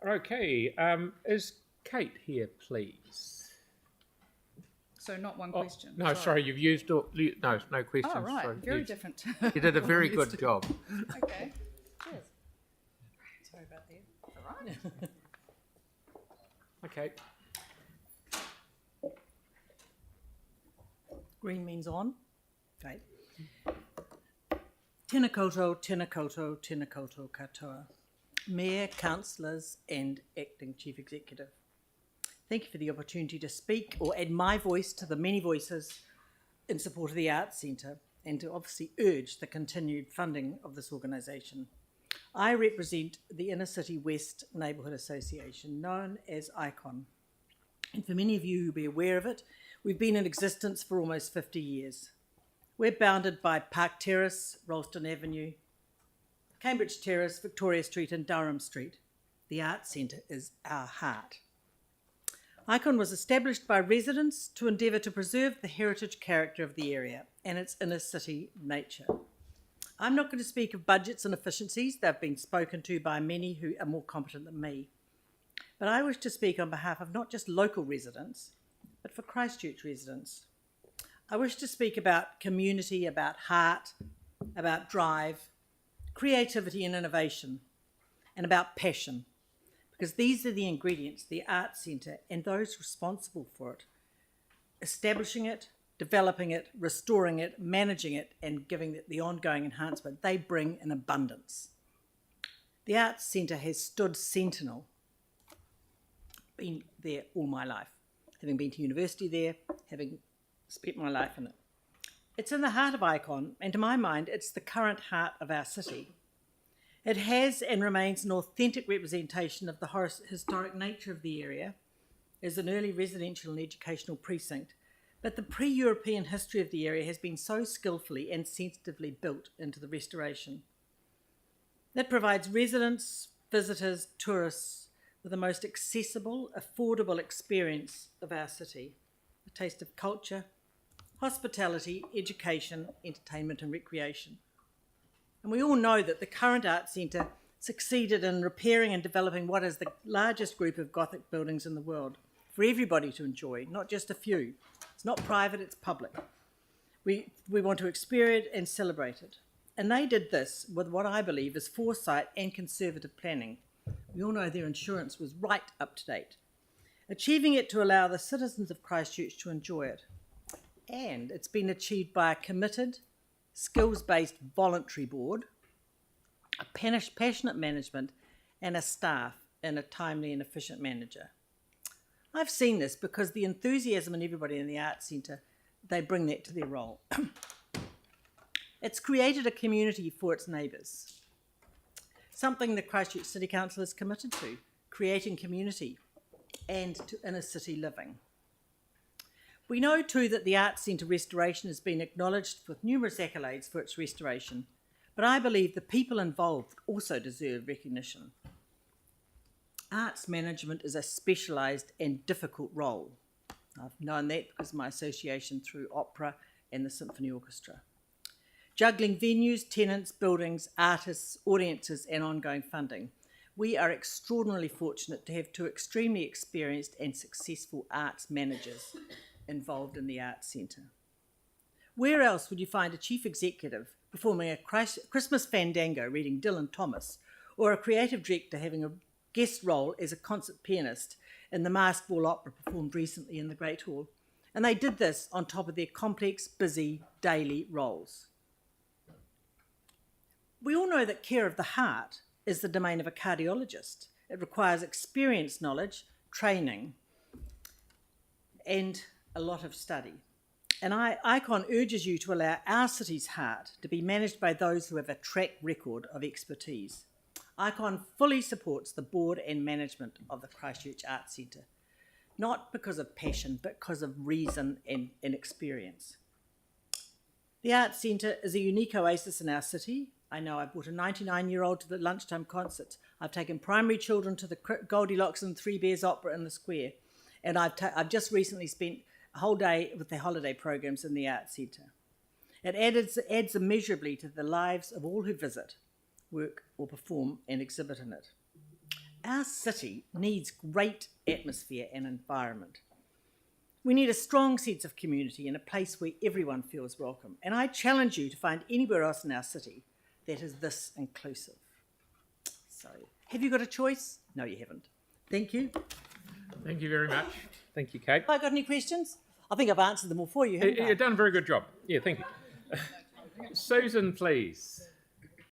Okay, is Kate here, please? So not one question. No, sorry, you've used all... No questions. Oh, right. Sorry, Very different. You did a very good job. Okay. Cheers. Sorry about that. All right. Okay. Green means on. Okay. Tēnā koutou, tēnā koutou, tēnā koutou katoa. Mayor, councillors and Acting Chief Executive. Thank you for the opportunity to speak or add my voice to the many voices in support of the Arts Centre and to obviously urge the continued funding of this organisation. I represent the Inner City West Neighbourhood Association, known as ICON. And for many of you who will be aware of it, we've been in existence for almost 50 years. We're bounded by Park Terrace, Ralston Avenue, Cambridge Terrace, Victoria Street and Durham Street. The Arts Centre is our heart. ICON was established by residents to endeavour to preserve the heritage character of the area and its inner city nature. I'm not going to speak of budgets and efficiencies. They've been spoken to by many who are more competent than me. But I wish to speak on behalf of not just local residents, but for Christchurch residents. I wish to speak about community, about heart, about drive, creativity and innovation, and about passion, because these are the ingredients the Arts Centre and those responsible for it, establishing it, developing it, restoring it, managing it, and giving it the ongoing enhancement, they bring in abundance. The Arts Centre has stood sentinel, been there all my life, having been to university there, having spent my life in it. It's in the heart of ICON, and to my mind, it's the current heart of our city. It has and remains an authentic representation of the historic nature of the area as an early residential and educational precinct, but the pre-European history of the area has been so skillfully and sensitively built into the restoration. That provides residents, visitors, tourists with the most accessible, affordable experience of our city, a taste of culture, hospitality, education, entertainment and recreation. And we all know that the current Arts Centre succeeded in repairing and developing what is the largest group of Gothic buildings in the world for everybody to enjoy, not just a few. It's not private, it's public. We want to experience it and celebrate it. And they did this with what I believe is foresight and conservative planning. We all know their insurance was right up to date, achieving it to allow the citizens of Christchurch to enjoy it. And it's been achieved by a committed, skills-based voluntary board, a passionate management, and a staff and a timely and efficient manager. I've seen this because the enthusiasm in everybody in the Arts Centre, they bring that to their role. It's created a community for its neighbours, something the Christchurch City Council is committed to, creating community and to inner city living. We know too that the Arts Centre restoration has been acknowledged with numerous accolades for its restoration, but I believe the people involved also deserve recognition. Arts management is a specialised and difficult role. I've known that because of my association through opera and the symphony orchestra. Juggling venues, tenants, buildings, artists, audiences and ongoing funding. We are extraordinarily fortunate to have two extremely experienced and successful arts managers involved in the Arts Centre. Where else would you find a chief executive performing a Christmas fandango reading Dylan Thomas, or a creative director having a guest role as a concert pianist in the Masked Ball Opera performed recently in the Great Hall? And they did this on top of their complex, busy, daily roles. We all know that care of the heart is the domain of a cardiologist. It requires experience, knowledge, training, and a lot of study. And ICON urges you to allow our city's heart to be managed by those who have a track record of expertise. ICON fully supports the board and management of the Christchurch Arts Centre, not because of passion, but because of reason and experience. The Arts Centre is a unique oasis in our city. I know I brought a 99-year-old to the lunchtime concerts. I've taken primary children to the Goldilocks and Three Bears Opera in the Square. And I've just recently spent a whole day with the holiday programs in the Arts Centre. It adds immeasurably to the lives of all who visit, work or perform and exhibit in it. Our city needs great atmosphere and environment. We need a strong sense of community and a place where everyone feels welcome. And I challenge you to find anywhere else in our city that is this inclusive. So, have you got a choice? No, you haven't. Thank you. Thank you very much. Thank you, Kate. Have I got any questions? I think I've answered them all for you, haven't I? You've done a very good job. Yeah, thank you. Susan, please.